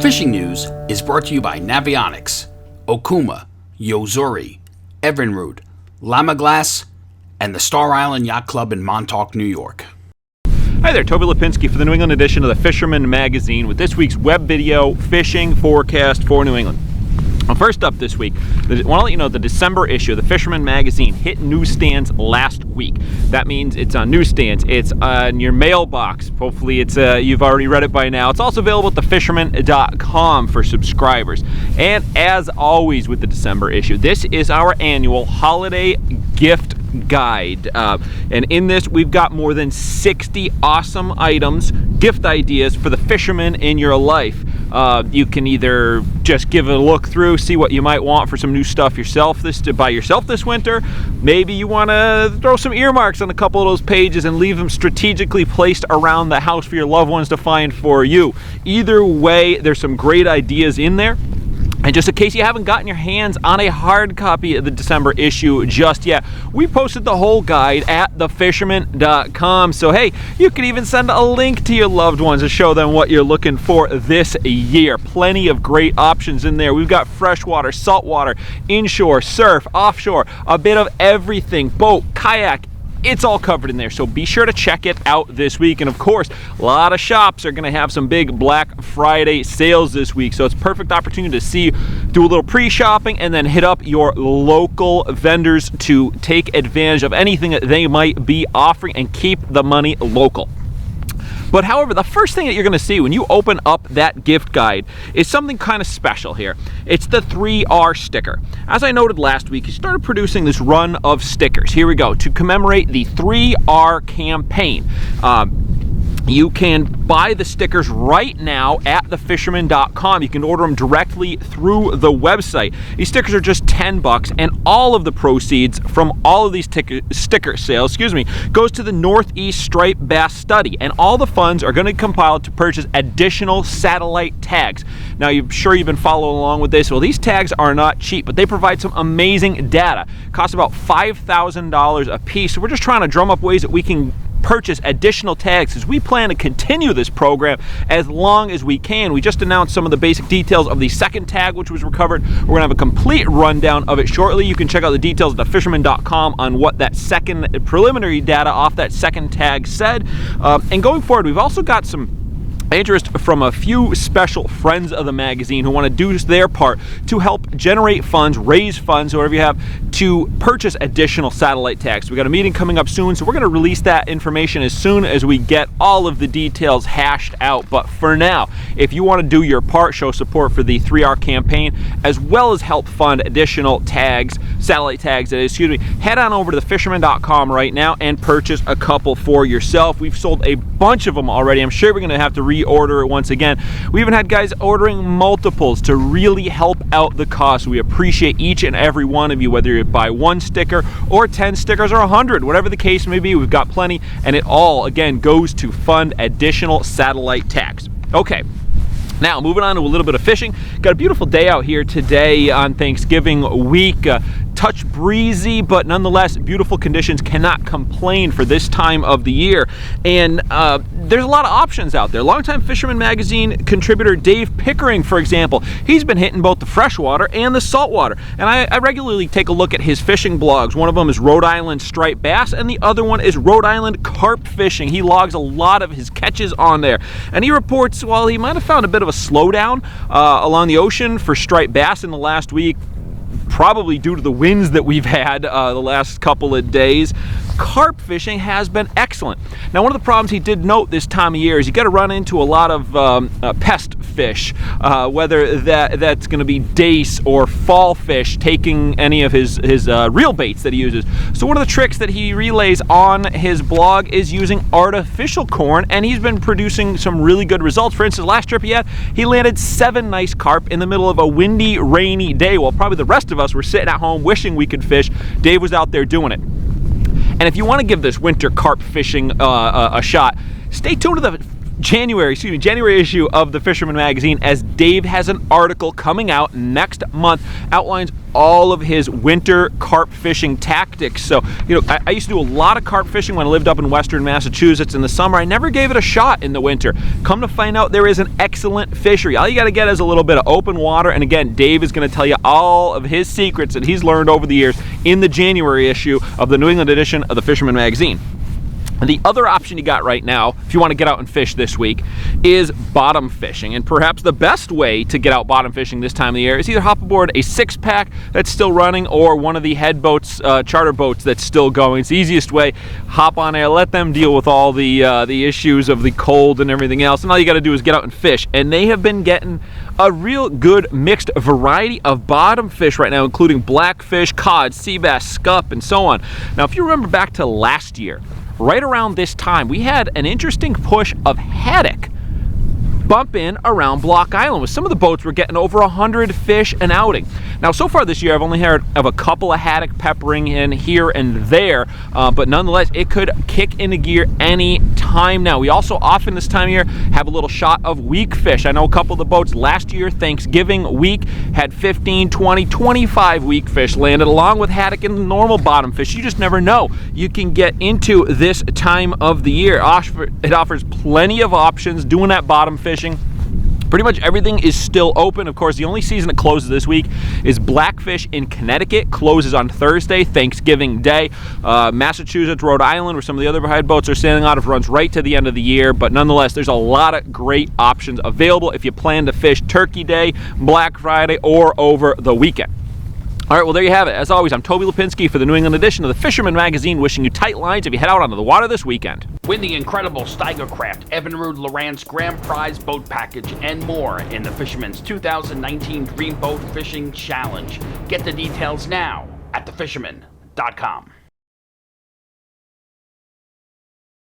fishing news is brought to you by Navionics, Okuma, Yozuri, Evinrude, Llama Glass, and the Star Island Yacht Club in Montauk, New York. Hi there, Toby Lipinski for the New England edition of the Fisherman Magazine with this week's web video fishing forecast for New England. Well, first up this week, I want to let you know the December issue of the Fisherman Magazine hit newsstands last week. That means it's on newsstands, it's on your mailbox. Hopefully it's you've already read it by now. It's also available at thefisherman.com for subscribers. And as always with the December issue, this is our annual holiday gift guide. And in this, we've got more than 60 awesome items, gift ideas for the fishermen in your life. You can either just give it a look through, see what you might want for some new stuff yourself buy yourself this winter. Maybe you want to throw some earmarks on a couple of those pages and leave them strategically placed around the house for your loved ones to find for you. Either way, there's some great ideas in there. And just in case you haven't gotten your hands on a hard copy of the December issue just yet, we posted the whole guide at thefisherman.com. So hey, you can even send a link to your loved ones to show them what you're looking for this year. Plenty of great options in there. We've got freshwater, saltwater, inshore, surf, offshore, a bit of everything, boat, kayak. It's all covered in there, so be sure to check it out this week. And of course, a lot of shops are going to have some big Black Friday sales this week, so it's a perfect opportunity to do a little pre-shopping and then hit up your local vendors to take advantage of anything that they might be offering and keep the money local. But however, the first thing that you're going to see when you open up that gift guide is something kind of special here. It's the 3R sticker. As I noted last week, he started producing this run of stickers. Here we go, to commemorate the 3R campaign. You can buy the stickers right now at thefisherman.com. You can order them directly through the website. These stickers are just $10, and all of the proceeds from all of these sticker sales, goes to the Northeast Striped Bass Study, and all the funds are going to compile to purchase additional satellite tags. Now, you're sure you've been following along with this. Well, these tags are not cheap, but they provide some amazing data. Cost about $5,000 a piece. So we're just trying to drum up ways that we can purchase additional tags as we plan to continue this program as long as we can. We just announced some of the basic details of the second tag, which was recovered. We're going to have a complete rundown of it shortly. You can check out the details at thefisherman.com on what that second preliminary data off that second tag said. And going forward, we've also got some interest from a few special friends of the magazine who want to do their part to help generate funds, raise funds, whatever you have, to purchase additional satellite tags. We got a meeting coming up soon, so we're going to release that information as soon as we get all of the details hashed out. But for now, if you want to do your part, show support for the 3R campaign, as well as help fund additional tags, satellite tags, head on over to thefisherman.com right now and purchase a couple for yourself. We've sold a bunch of them already. I'm sure we're going to have to reorder it once again. We even had guys ordering multiples to really help out the cost. We appreciate each and every one of you, whether you buy one sticker or 10 stickers or 100, whatever the case may be. We've got plenty, and it all, again, goes to fund additional satellite tags. Okay. Now, moving on to a little bit of fishing. Got a beautiful day out here today on Thanksgiving week. Touch breezy, but nonetheless beautiful conditions. Cannot complain for this time of the year. And there's a lot of options out there. Longtime Fisherman Magazine contributor Dave Pickering, for example, he's been hitting both the freshwater and the saltwater. And I regularly take a look at his fishing blogs. One of them is Rhode Island Striped Bass, and the other one is Rhode Island Carp Fishing. He logs a lot of his catches on there. And he reports, while he might have found a bit of a slowdown along the ocean for striped bass in the last week, probably due to the winds that we've had the last couple of days, carp fishing has been excellent. Now, one of the problems he did note this time of year is you got to run into a lot of pest fish, whether that's going to be dace or fall fish taking any of his reel baits that he uses. So one of the tricks that he relays on his blog is using artificial corn, and he's been producing some really good results. For instance, last trip he landed 7 nice carp in the middle of a windy, rainy day, while probably the rest of us were sitting at home wishing we could fish. Dave was out there doing it. And if you want to give this winter carp fishing a shot, stay tuned to the January issue of the Fisherman Magazine, as Dave has an article coming out next month, outlines all of his winter carp fishing tactics. So, I used to do a lot of carp fishing when I lived up in western Massachusetts in the summer. I never gave it a shot in the winter. Come to find out, there is an excellent fishery. All you got to get is a little bit of open water, and again, Dave is going to tell you all of his secrets that he's learned over the years in the January issue of the New England edition of the Fisherman Magazine. And the other option you got right now, if you want to get out and fish this week, is bottom fishing. And perhaps the best way to get out bottom fishing this time of the year is either hop aboard a 6-pack that's still running or one of the head boats, charter boats that's still going. It's the easiest way. Hop on there, let them deal with all the issues of the cold and everything else, and all you got to do is get out and fish. And they have been getting a real good mixed variety of bottom fish right now, including blackfish, cod, sea bass, scup, and so on. Now, if you remember back to last year, right around this time, we had an interesting push of haddock bump in around Block Island, with some of the boats were getting over 100 fish an outing. Now, so far this year, I've only heard of a couple of haddock peppering in here and there, but nonetheless, it could kick into gear any time now. We also often this time of year have a little shot of weak fish. I know a couple of the boats last year, Thanksgiving week, had 15, 20, 25 weak fish landed, along with haddock and normal bottom fish. You just never know. You can get into this time of the year. It offers plenty of options doing that bottom fishing. Pretty much everything is still open. Of course, the only season that closes this week is Blackfish in Connecticut. Closes on Thursday, Thanksgiving Day. Massachusetts, Rhode Island, where some of the other head boats are sailing out of, runs right to the end of the year. But nonetheless, there's a lot of great options available if you plan to fish Turkey Day, Black Friday, or over the weekend. All right, well, there you have it. As always, I'm Toby Lipinski for the New England edition of the Fisherman Magazine, wishing you tight lines if you head out onto the water this weekend. Win the incredible Steigercraft Evinrude Lowrance Grand Prize Boat Package and more in the Fisherman's 2019 Dream Boat Fishing Challenge. Get the details now at thefisherman.com.